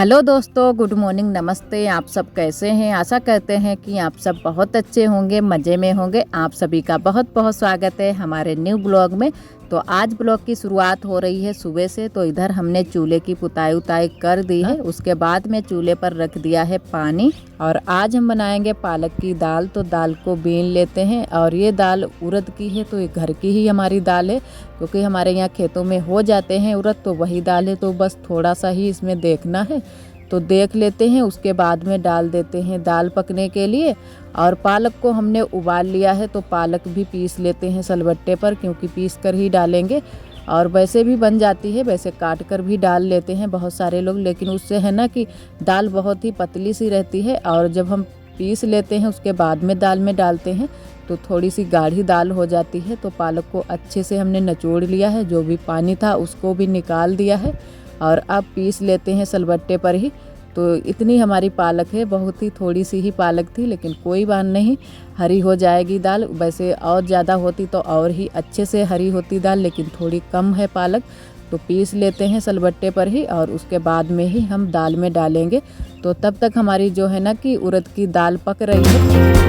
Hello दोस्तों, good morning, नमस्ते। आप सब कैसे हैं? आशा करते हैं कि आप सब बहुत अच्छे होंगे, मज़े में होंगे। आप सभी का बहुत बहुत स्वागत है हमारे न्यू ब्लॉग में। तो आज ब्लॉग की शुरुआत हो रही है सुबह से। तो इधर हमने चूल्हे की पुताई उताई कर दी है। उसके बाद में चूल्हे पर रख दिया है पानी और आज हम बनाएंगे पालक की दाल। तो दाल को बीन लेते हैं और ये दाल उड़द की है, तो ये घर की ही हमारी दाल है क्योंकि हमारे यहाँ खेतों में हो जाते हैं उड़द, तो वही दाल है। तो बस थोड़ा सा ही इसमें देखना है, तो देख लेते हैं। उसके बाद में डाल देते हैं दाल पकने के लिए। और पालक को हमने उबाल लिया है, तो पालक भी पीस लेते हैं सिलबट्टे पर, क्योंकि पीस कर ही डालेंगे। और वैसे भी बन जाती है, वैसे काट कर भी डाल लेते हैं बहुत सारे लोग, लेकिन उससे है ना कि दाल बहुत ही पतली सी रहती है। और जब हम पीस लेते हैं उसके बाद में दाल में डालते हैं तो थोड़ी सी गाढ़ी दाल हो जाती है। तो पालक को अच्छे से हमने निचोड़ लिया है, जो भी पानी था उसको भी निकाल दिया है और अब पीस लेते हैं सिलबट्टे पर ही। तो इतनी हमारी पालक है, बहुत ही थोड़ी सी ही पालक थी, लेकिन कोई बात नहीं, हरी हो जाएगी दाल। वैसे और ज़्यादा होती तो और ही अच्छे से हरी होती दाल, लेकिन थोड़ी कम है पालक। तो पीस लेते हैं सिलबट्टे पर ही और उसके बाद में ही हम दाल में डालेंगे। तो तब तक हमारी जो है ना कि उड़द की दाल पक रही है।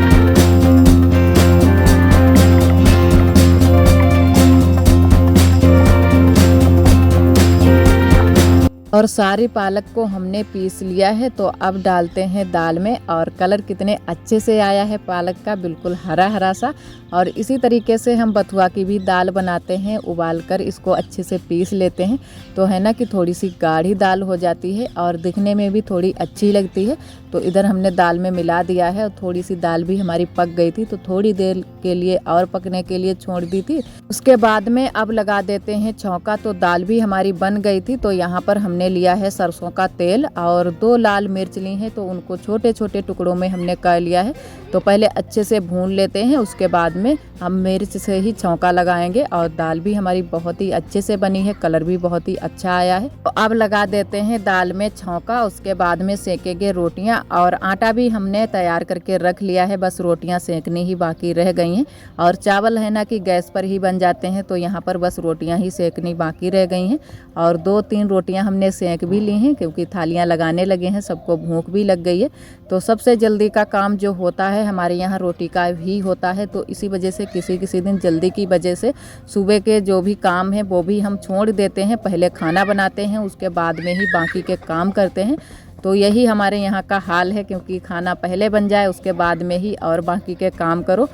और सारी पालक को हमने पीस लिया है, तो अब डालते हैं दाल में। और कलर कितने अच्छे से आया है पालक का, बिल्कुल हरा हरा सा। और इसी तरीके से हम बथुआ की भी दाल बनाते हैं, उबाल कर इसको अच्छे से पीस लेते हैं। तो है ना कि थोड़ी सी गाढ़ी दाल हो जाती है और दिखने में भी थोड़ी अच्छी लगती है। तो इधर हमने दाल में मिला दिया है और थोड़ी सी दाल भी हमारी पक गई थी, तो थोड़ी देर के लिए और पकने के लिए छोड़ दी थी। उसके बाद में अब लगा देते हैं छौंका। तो दाल भी हमारी बन गई थी। तो यहाँ पर हमने लिया है सरसों का तेल और 2 लाल मिर्च ली हैं, तो उनको छोटे छोटे टुकड़ों में हमने कर लिया है। तो पहले अच्छे से भून लेते हैं, उसके बाद में हम मिर्च से ही छौंका लगाएंगे। और दाल भी हमारी बहुत ही अच्छे से बनी है, कलर भी बहुत ही अच्छा आया है। तो अब लगा देते हैं दाल में छौंका। उसके बाद में सेकेंगे रोटियां। और आटा भी हमने तैयार करके रख लिया है, बस रोटियां सेकनी ही बाकी रह गई हैं। और चावल है ना कि गैस पर ही बन जाते हैं, तो यहाँ पर बस रोटियां ही सेकनी बाकी रह गई हैं। और 2-3 रोटियां हमने सेक भी ली हैं, क्योंकि थालियां लगाने लगे हैं, सबको भूख भी लग गई है। तो सबसे जल्दी का काम जो होता है हमारे यहाँ रोटी का ही होता है। तो इसी वजह से किसी दिन जल्दी की वजह से सुबह के जो भी काम है वो भी हम छोड़ देते हैं, पहले खाना बनाते हैं, उसके बाद में ही बाकी के काम करते हैं। तो यही हमारे यहाँ का हाल है, क्योंकि खाना पहले बन जाए उसके बाद में ही और बाकी के काम करो।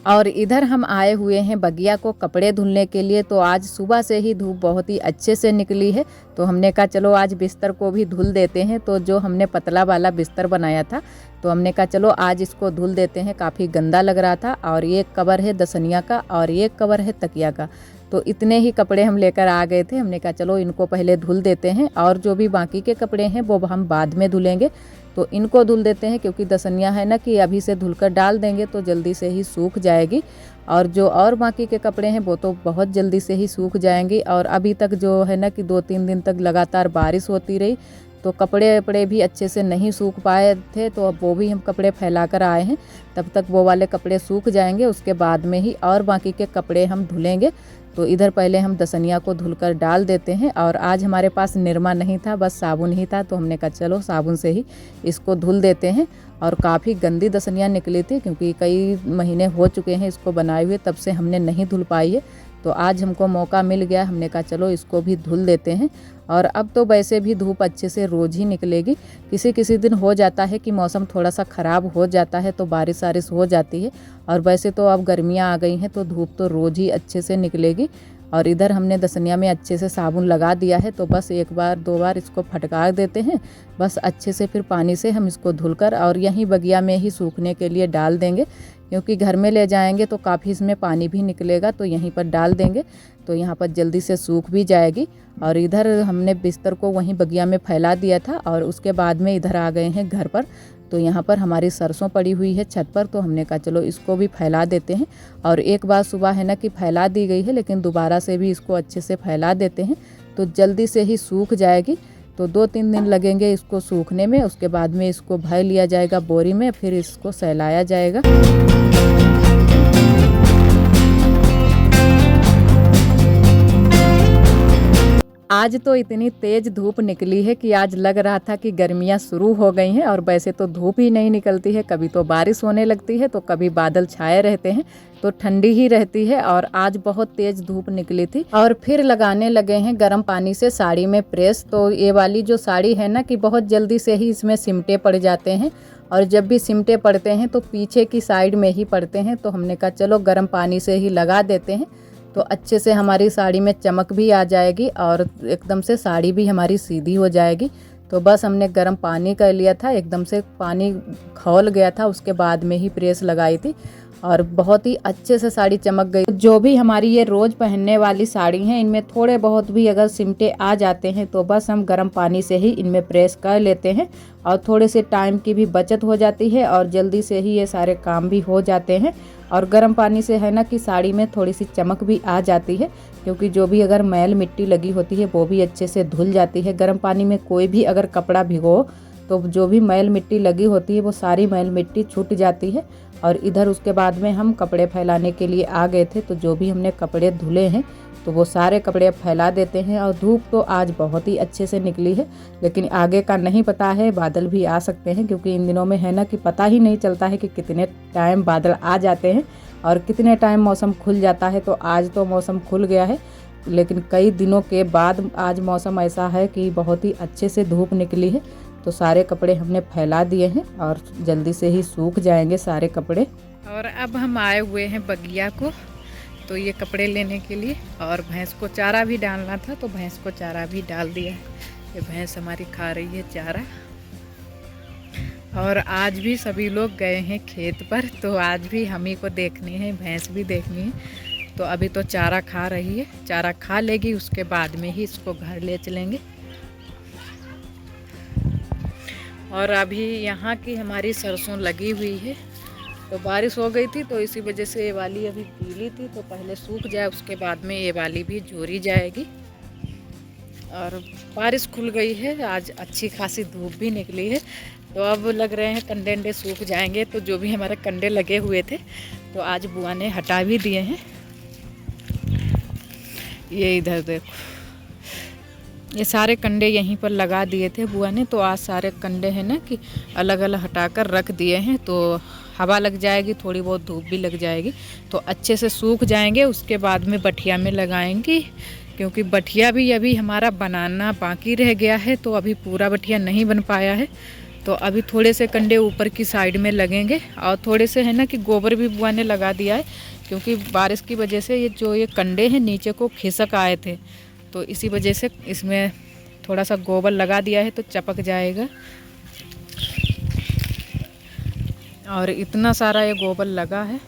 और इधर हम आए हुए हैं बगिया को कपड़े धुलने के लिए। तो आज सुबह से ही धूप बहुत ही अच्छे से निकली है, तो हमने कहा चलो आज बिस्तर को भी धुल देते हैं। तो जो हमने पतला वाला बिस्तर बनाया था, तो हमने कहा चलो आज इसको धुल देते हैं, काफ़ी गंदा लग रहा था। और ये कवर है दसनिया का और ये कवर है तकिया का। तो इतने ही कपड़े हम लेकर आ गए थे। हमने कहा चलो इनको पहले धुल देते हैं और जो भी बाकी के कपड़े हैं वो हम बाद में धुलेंगे। तो इनको धुल देते हैं, क्योंकि दसनिया है ना कि अभी से धुलकर डाल देंगे तो जल्दी से ही सूख जाएगी। और जो और बाकी के कपड़े हैं वो तो बहुत जल्दी से ही सूख जाएंगे। और अभी तक जो है ना कि 2-3 दिन तक लगातार बारिश होती रही, तो कपड़े वपड़े भी अच्छे से नहीं सूख पाए थे। तो अब वो भी हम कपड़े फैला कर आए हैं, तब तक वो वाले कपड़े सूख जाएंगे, उसके बाद में ही और बाकी के कपड़े हम धुलेंगे। तो इधर पहले हम दसनिया को धुलकर डाल देते हैं। और आज हमारे पास निरमा नहीं था, बस साबुन ही था, तो हमने कहा चलो साबुन से ही इसको धुल देते हैं। और काफ़ी गंदी दसनिया निकली थी, क्योंकि कई महीने हो चुके हैं इसको बनाए हुए, तब से हमने नहीं धुल पाई है। तो आज हमको मौका मिल गया, हमने कहा चलो इसको भी धुल देते हैं। और अब तो वैसे भी धूप अच्छे से रोज़ ही निकलेगी। किसी दिन हो जाता है कि मौसम थोड़ा सा ख़राब हो जाता है, तो बारिश वारिश हो जाती है। और वैसे तो अब गर्मियाँ आ गई हैं, तो धूप तो रोज़ ही अच्छे से निकलेगी। और इधर हमने दसनिया में अच्छे से साबुन लगा दिया है, तो बस 1-2 बार इसको फटकार देते हैं, बस अच्छे से। फिर पानी से हम इसको धुलकर और यहीं बगिया में ही सूखने के लिए डाल देंगे, क्योंकि घर में ले जाएंगे तो काफ़ी इसमें पानी भी निकलेगा, तो यहीं पर डाल देंगे तो यहाँ पर जल्दी से सूख भी जाएगी। और इधर हमने बिस्तर को वहीं बगिया में फैला दिया था और उसके बाद में इधर आ गए हैं घर पर। तो यहाँ पर हमारी सरसों पड़ी हुई है छत पर, तो हमने कहा चलो इसको भी फैला देते हैं। और एक बार सुबह है ना कि फैला दी गई है, लेकिन दोबारा से भी इसको अच्छे से फैला देते हैं, तो जल्दी से ही सूख जाएगी। तो 2-3 दिन लगेंगे इसको सूखने में। उसके बाद में इसको भर लिया जाएगा बोरी में, फिर इसको सहलाया जाएगा। आज तो इतनी तेज़ धूप निकली है कि आज लग रहा था कि गर्मियाँ शुरू हो गई हैं। और वैसे तो धूप ही नहीं निकलती है, कभी तो बारिश होने लगती है तो कभी बादल छाए रहते हैं, तो ठंडी ही रहती है। और आज बहुत तेज़ धूप निकली थी और फिर लगाने लगे हैं गर्म पानी से साड़ी में प्रेस। तो ये वाली जो साड़ी है ना कि बहुत जल्दी से ही इसमें सिमटे पड़ जाते हैं, और जब भी सिमटे पड़ते हैं तो पीछे की साइड में ही पड़ते हैं। तो हमने कहा चलो गर्म पानी से ही लगा देते हैं, तो अच्छे से हमारी साड़ी में चमक भी आ जाएगी और एकदम से साड़ी भी हमारी सीधी हो जाएगी। तो बस हमने गर्म पानी कर लिया था, एकदम से पानी खौल गया था, उसके बाद में ही प्रेस लगाई थी और बहुत ही अच्छे से साड़ी चमक गई। जो भी हमारी ये रोज़ पहनने वाली साड़ी हैं, इनमें थोड़े बहुत भी अगर सिमटे आ जाते हैं तो बस हम गर्म पानी से ही इनमें प्रेस कर लेते हैं और थोड़े से टाइम की भी बचत हो जाती है और जल्दी से ही ये सारे काम भी हो जाते हैं। और गर्म पानी से है ना कि साड़ी में थोड़ी सी चमक भी आ जाती है, क्योंकि जो भी अगर मैल मिट्टी लगी होती है वो भी अच्छे से धुल जाती है। गर्म पानी में कोई भी अगर कपड़ा भिगो तो जो भी मैल मिट्टी लगी होती है वो सारी मैल मिट्टी छूट जाती है। और इधर उसके बाद में हम कपड़े फैलाने के लिए आ गए थे, तो जो भी हमने कपड़े धुले हैं तो वो सारे कपड़े फैला देते हैं। और धूप तो आज बहुत ही अच्छे से निकली है, लेकिन आगे का नहीं पता है, बादल भी आ सकते हैं, क्योंकि इन दिनों में है ना कि पता ही नहीं चलता है कि कितने टाइम बादल आ जाते हैं और कितने टाइम मौसम खुल जाता है। तो आज तो मौसम खुल गया है, लेकिन कई दिनों के बाद आज मौसम ऐसा है कि बहुत ही अच्छे से धूप निकली है। तो सारे कपड़े हमने फैला दिए हैं और जल्दी से ही सूख जाएंगे सारे कपड़े। और अब हम आए हुए हैं बगिया को, तो ये कपड़े लेने के लिए। और भैंस को चारा भी डालना था, तो भैंस को चारा भी डाल दिया। ये भैंस हमारी खा रही है चारा। और आज भी सभी लोग गए हैं खेत पर, तो आज भी हम ही को देखनी है, भैंस भी देखनी है। तो अभी तो चारा खा रही है, चारा खा लेगी, उसके बाद में ही इसको घर ले चलेंगे। और अभी यहाँ की हमारी सरसों लगी हुई है, तो बारिश हो गई थी तो इसी वजह से ये वाली अभी गीली थी, तो पहले सूख जाए उसके बाद में ये वाली भी जोरी जाएगी। और बारिश खुल गई है, आज अच्छी खासी धूप भी निकली है, तो अब लग रहे हैं कंडे अंडे सूख जाएंगे। तो जो भी हमारे कंडे लगे हुए थे तो आज बुआ ने हटा भी दिए हैं। ये इधर देखो, ये सारे कंडे यहीं पर लगा दिए थे बुआ ने, तो आज सारे कंडे हैं ना कि अलग अलग हटाकर रख दिए हैं, तो हवा लग जाएगी, थोड़ी बहुत धूप भी लग जाएगी, तो अच्छे से सूख जाएंगे। उसके बाद में बठिया में लगाएंगे, क्योंकि बठिया भी अभी हमारा बनाना बाकी रह गया है, तो अभी पूरा बठिया नहीं बन पाया है। तो अभी थोड़े से कंडे ऊपर की साइड में लगेंगे और थोड़े से है ना कि गोबर भी बुआ ने लगा दिया है, क्योंकि बारिश की वजह से ये कंडे हैं नीचे को खिसक आए थे, तो इसी वजह से इसमें थोड़ा सा गोबर लगा दिया है तो चपक जाएगा। और इतना सारा ये गोबर लगा है,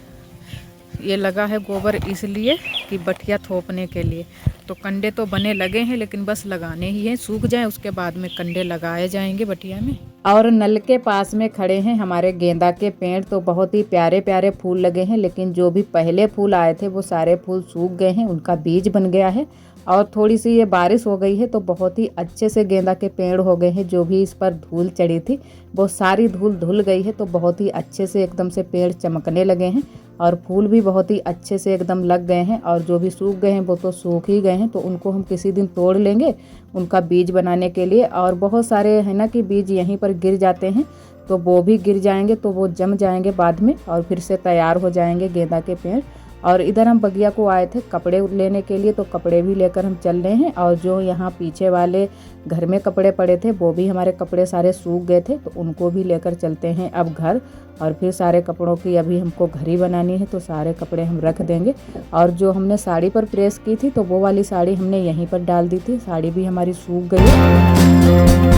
ये लगा है गोबर इसलिए कि बठिया थोपने के लिए। तो कंडे तो बने लगे हैं, लेकिन बस लगाने ही हैं, सूख जाएं उसके बाद में कंडे लगाए जाएंगे बठिया में। और नल के पास में खड़े हैं हमारे गेंदा के पेड़, तो बहुत ही प्यारे प्यारे फूल लगे हैं, लेकिन जो भी पहले फूल आए थे वो सारे फूल सूख गए हैं, उनका बीज बन गया है। और थोड़ी सी ये बारिश हो गई है तो बहुत ही अच्छे से गेंदा के पेड़ हो गए हैं। जो भी इस पर धूल चढ़ी थी वो सारी धूल धुल गई है, तो बहुत ही अच्छे से एकदम से पेड़ चमकने लगे हैं और फूल भी बहुत ही अच्छे से एकदम लग गए हैं। और जो भी सूख गए हैं वो तो सूख ही गए हैं, तो उनको हम किसी दिन तोड़ लेंगे उनका बीज बनाने के लिए। और बहुत सारे है ना कि बीज यहीं पर गिर जाते हैं, तो वो भी गिर जाएंगे, तो वो जम जाएंगे बाद में और फिर से तैयार हो जाएंगे गेंदा के पेड़। और इधर हम बगिया को आए थे कपड़े लेने के लिए, तो कपड़े भी लेकर हम चल रहे हैं। और जो यहाँ पीछे वाले घर में कपड़े पड़े थे वो भी हमारे कपड़े सारे सूख गए थे, तो उनको भी लेकर चलते हैं अब घर। और फिर सारे कपड़ों की अभी हमको घड़ी बनानी है, तो सारे कपड़े हम रख देंगे। और जो हमने साड़ी पर प्रेस की थी तो वो वाली साड़ी हमने यहीं पर डाल दी थी, साड़ी भी हमारी सूख गई है।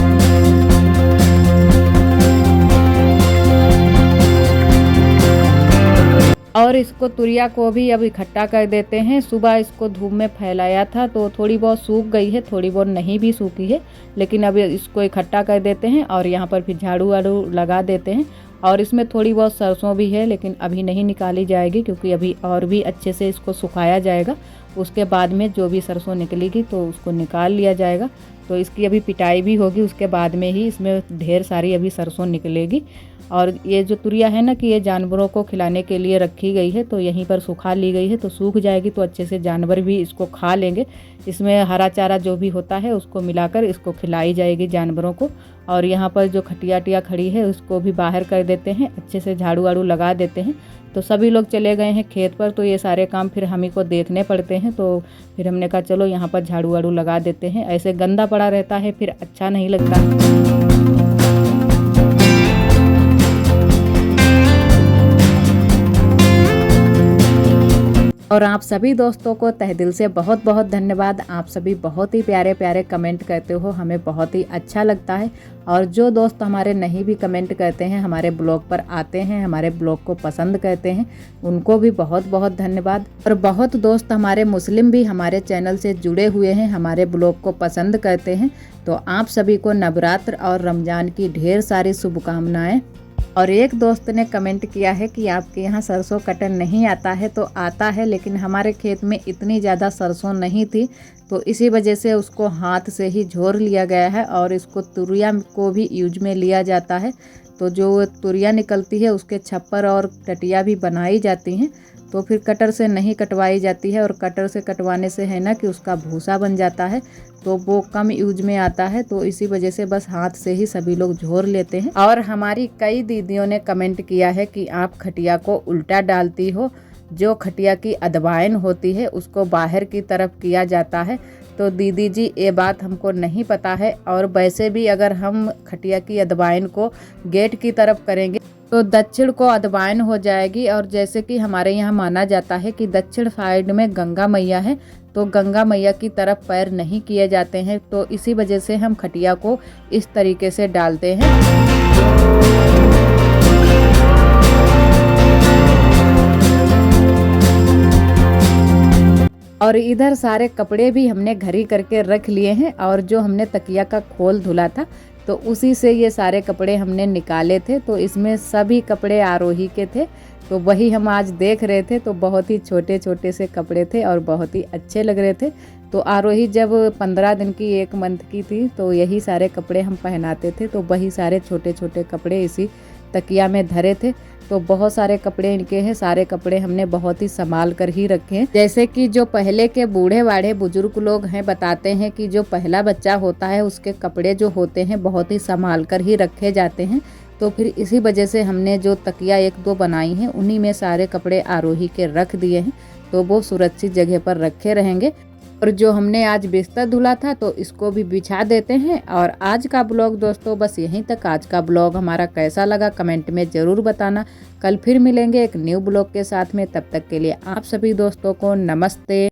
और इसको तुरिया को भी अब इकट्ठा कर देते हैं। सुबह इसको धूप में फैलाया था तो थोड़ी बहुत सूख गई है, थोड़ी बहुत नहीं भी सूखी है, लेकिन अब इसको इकट्ठा कर देते हैं और यहाँ पर फिर झाड़ू वाड़ू लगा देते हैं। और इसमें थोड़ी बहुत सरसों भी है, लेकिन अभी नहीं निकाली जाएगी, क्योंकि अभी और भी अच्छे से इसको सुखाया जाएगा उसके बाद में जो भी सरसों निकलेगी तो उसको निकाल लिया जाएगा। तो इसकी अभी पिटाई भी होगी, उसके बाद में ही इसमें ढेर सारी अभी सरसों निकलेगी। और ये जो तुरिया है ना कि ये जानवरों को खिलाने के लिए रखी गई है, तो यहीं पर सुखा ली गई है। तो सूख जाएगी तो अच्छे से जानवर भी इसको खा लेंगे। इसमें हरा चारा जो भी होता है उसको मिलाकर इसको खिलाई जाएगी जानवरों को। और यहाँ पर जो खटिया खड़ी है उसको भी बाहर कर देते हैं, अच्छे से झाड़ू वाड़ू लगा देते हैं। तो सभी लोग चले गए हैं खेत पर, तो ये सारे काम फिर हम ही को देखने पड़ते हैं। तो फिर हमने कहा चलो यहाँ पर झाड़ू वाड़ू लगा देते हैं, ऐसे गंदा पड़ा रहता है फिर अच्छा नहीं लगता। और आप सभी दोस्तों को तहे दिल से बहुत बहुत धन्यवाद। आप सभी बहुत ही प्यारे प्यारे कमेंट करते हो, हमें बहुत ही अच्छा लगता है। और जो दोस्त हमारे नहीं भी कमेंट करते हैं, हमारे ब्लॉग पर आते हैं, हमारे ब्लॉग को पसंद करते हैं, उनको भी बहुत बहुत धन्यवाद। और बहुत दोस्त हमारे मुस्लिम भी हमारे चैनल से जुड़े हुए हैं, हमारे ब्लॉग को पसंद करते हैं। तो आप सभी को नवरात्र और रमज़ान की ढेर सारी शुभकामनाएँ। और एक दोस्त ने कमेंट किया है कि आपके यहाँ सरसों कटन नहीं आता है। तो आता है, लेकिन हमारे खेत में इतनी ज़्यादा सरसों नहीं थी, तो इसी वजह से उसको हाथ से ही झोर लिया गया है। और इसको तुरिया को भी यूज में लिया जाता है। तो जो तुरिया निकलती है उसके छप्पर और टटिया भी बनाई जाती हैं, तो फिर कटर से नहीं कटवाई जाती है। और कटर से कटवाने से है ना कि उसका भूसा बन जाता है, तो वो कम यूज में आता है। तो इसी वजह से बस हाथ से ही सभी लोग झोर लेते हैं। और हमारी कई दीदियों ने कमेंट किया है कि आप खटिया को उल्टा डालती हो, जो खटिया की अदवाइन होती है उसको बाहर की तरफ किया जाता है। तो दीदी जी ये बात हमको नहीं पता है। और वैसे भी अगर हम खटिया की अदवाइन को गेट की तरफ करेंगे तो दक्षिण को अदवाइन हो जाएगी। और जैसे कि हमारे यहाँ माना जाता है कि दक्षिण साइड में गंगा मैया है, तो गंगा मैया की तरफ पैर नहीं किए जाते हैं। तो इसी वजह से हम खटिया को इस तरीके से डालते हैं। और इधर सारे कपड़े भी हमने घरी करके रख लिए हैं। और जो हमने तकिया का खोल धुला था तो उसी से ये सारे कपड़े हमने निकाले थे। तो इसमें सभी कपड़े आरोही के थे, तो वही हम आज देख रहे थे। तो बहुत ही छोटे छोटे से कपड़े थे और बहुत ही अच्छे लग रहे थे। तो आरोही जब 15 दिन की 1 मंथ की थी तो यही सारे कपड़े हम पहनाते थे। तो वही सारे छोटे छोटे कपड़े इसी तकिया में धरे थे। तो बहुत सारे कपड़े इनके हैं, सारे कपड़े हमने बहुत ही संभाल कर ही रखे हैं। जैसे कि जो पहले के बूढ़े बाढ़े बुजुर्ग लोग हैं बताते हैं कि जो पहला बच्चा होता है उसके कपड़े जो होते हैं बहुत ही संभाल कर ही रखे जाते हैं। तो फिर इसी वजह से हमने जो तकिया 1-2 बनाई हैं उन्हीं में सारे कपड़े आरोही के रख दिए हैं, तो वो सुरक्षित जगह पर रखे रहेंगे। और जो हमने आज बिस्तर धुला था तो इसको भी बिछा देते हैं। और आज का ब्लॉग दोस्तों बस यहीं तक। आज का ब्लॉग हमारा कैसा लगा कमेंट में ज़रूर बताना। कल फिर मिलेंगे एक न्यू ब्लॉग के साथ में, तब तक के लिए आप सभी दोस्तों को नमस्ते।